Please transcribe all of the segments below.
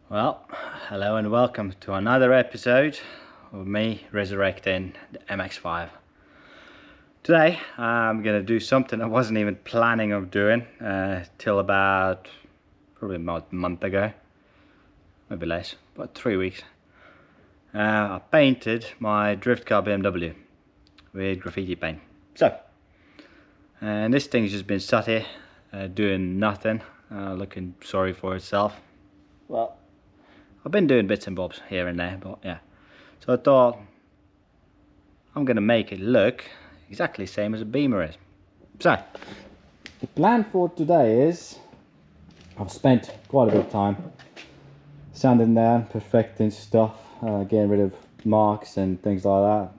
Well, hello and welcome to another episode of me resurrecting the MX5. Today I'm gonna do something I wasn't even planning of doing till about probably about a month ago, maybe less, about 3 weeks. I painted my drift car BMW with graffiti paint. And this thing's just been sat here doing nothing, looking sorry for itself. Well, I've been doing bits and bobs here and there, but yeah. So I thought I'm gonna make it look exactly the same as a Beamer is. So the plan for today is I've spent quite a bit of time sanding down, perfecting stuff, getting rid of marks and things like that.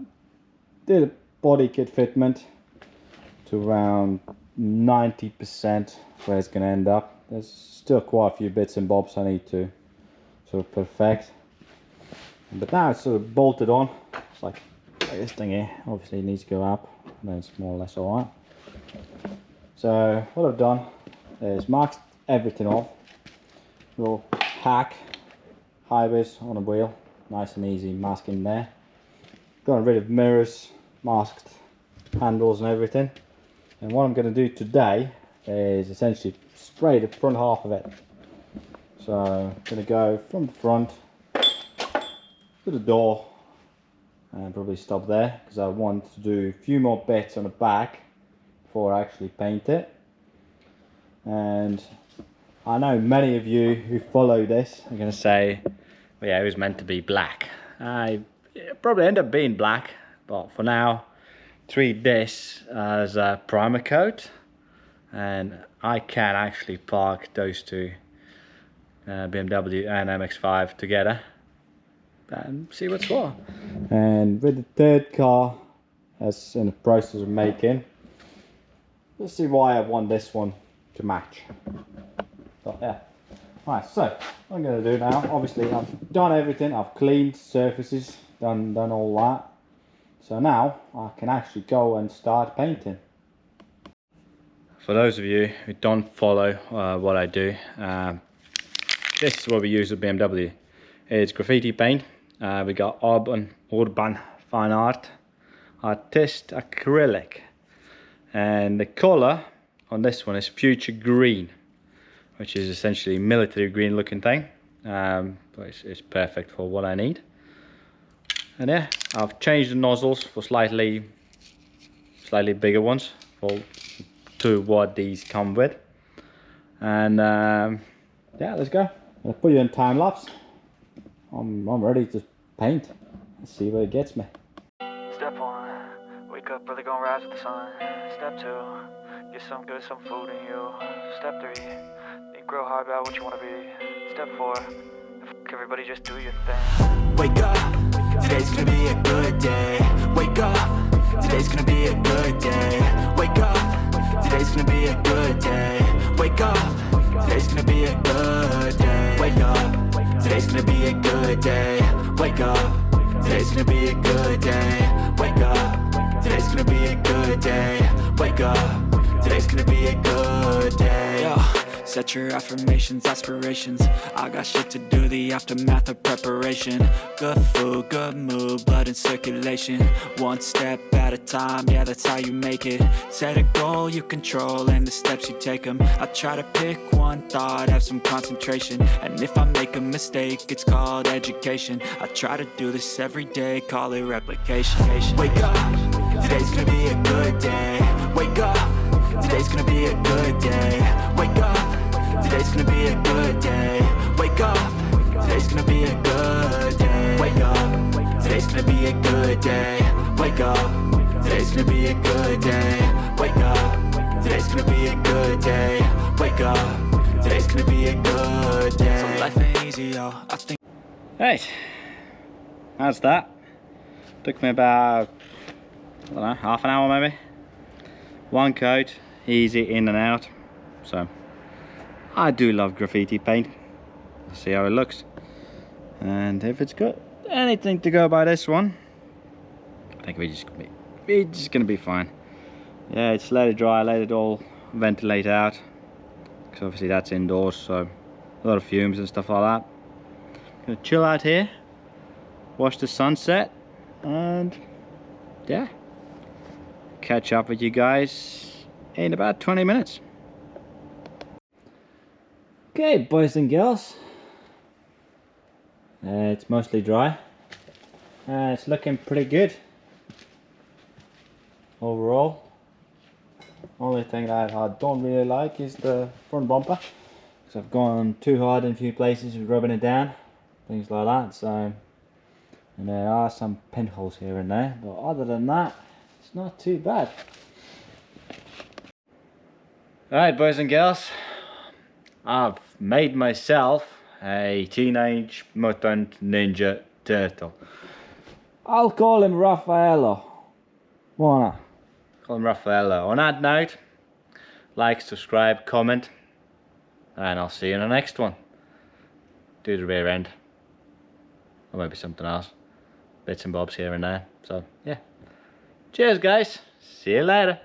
Did a body kit fitment to around 90% where it's gonna end up. There's still quite a few bits and bobs I need to sort of perfect, but now it's sort of bolted on. It's like this thing here. Obviously it needs to go up, and then it's more or less alright. So what I've done is marked everything off. Little hack high vis on a wheel, nice and easy masking there. Got rid of mirrors, masked handles and everything. And what I'm going to do today is essentially spray the front half of it. So I'm going to go from the front to the door and probably stop there, because I want to do a few more bits on the back before I actually paint it. And I know many of you who follow this are going to say, well, yeah, it was meant to be black. It probably end up being black, but for now treat this as a primer coat, and I can actually park those two BMW and MX5 together and see what's what. And with the third car that's in the process of making, let's see why I want this one to match. So yeah, right, so what I'm going to do now, obviously I've done everything, I've cleaned surfaces, done all that. So now I can actually go and start painting. For those of you who don't follow what I do, this is what we use with BMW. It's graffiti paint. We got urban fine art, artist acrylic, and the color on this one is future green, which is essentially military green looking thing, but it's perfect for what I need. And yeah, I've changed the nozzles for slightly bigger ones to what these come with. And yeah, let's go. I'll put you in time lapse. I'm ready to paint. Let's see where it gets me. Step 1, wake up early, gonna rise with the sun. Step 2, get some good, some food in you. Step 3, think real hard about what you wanna be. Step 4, everybody just do your thing. Wake up, today's gonna be a good day. Wake up, today's gonna be a good day. Wake up, today's gonna be a good day. Wake up, today's gonna be a good day. Wake up, today's gonna be a good day. Wake up, today's gonna be a good day. Wake up, today's gonna be a good day. Wake up, today's gonna be a good day. Yo. Set your affirmations, aspirations. I got shit to do, the aftermath of preparation. Good food, good mood, blood in circulation. One step at a time, yeah, that's how you make it. Set a goal you control and the steps you take them. I try to pick one thought, have some concentration. And if I make a mistake, it's called education. I try to do this every day, call it replication. Wake up, today's gonna be a good day. Wake up, today's gonna be a good day. Wake up, today's gonna be a good day. Wake up, today's gonna be a good day. Wake up, today's gonna be a good day. Wake up, today's gonna be a good day. Wake up, today's gonna be a good day. Wake up, today's gonna be a good day. So life ain't easy, yo, I think. Right, that's that. Took me about, I don't know, half an hour maybe. One coat, easy in and out. So I do love graffiti paint. Let's see how it looks, and if it's got anything to go by this one, I think we're just gonna be fine. Yeah, it's let it dry, let it all ventilate out, because obviously that's indoors, so a lot of fumes and stuff like that. Gonna chill out here, watch the sunset, and yeah, catch up with you guys in about 20 minutes. Okay, boys and girls, it's mostly dry. It's looking pretty good overall. Only thing that I don't really like is the front bumper, because I've gone too hard in a few places with rubbing it down, things like that. So, and there are some pinholes here and there, but other than that, it's not too bad. Alright, boys and girls, I've made myself a Teenage Mutant Ninja Turtle. I'll call him Raffaello. Why not? Call him Raffaello. On that note, like, subscribe, comment, and I'll see you in the next one. Do the rear end, or maybe something else, bits and bobs here and there. So yeah, cheers guys, see you later.